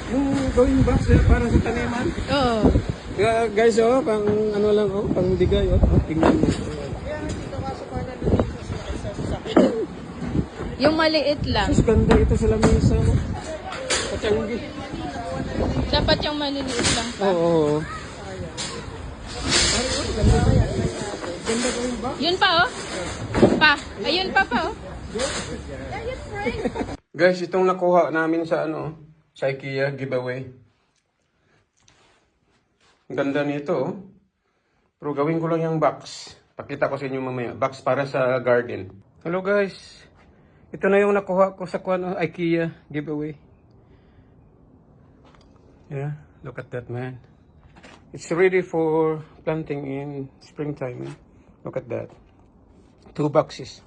Yung going box para sa taniman. Oo. Guys, oh, pang ano lang, oh, pang bigay, oh. Tingnan mo. Yung maliit lang. Sus, ganda ito sa lamesa, oh. Katanggi. Dapat yung maliliit lang pa. Oo, oo. Ay, oh, ganda. Ganda going box. Yun pa, oh. Pa. Ayun pa, oh. Guys, itong nakuha namin sa ano, sa IKEA giveaway. Ganda nito, oh. Pero gawin ko lang yung box. Pakita ko sa inyo mamaya. Box para sa garden. Hello guys. Ito na yung nakuha ko sa IKEA giveaway. Yeah, look at that, man. It's ready for planting in springtime. Eh? Look at that. 2 boxes.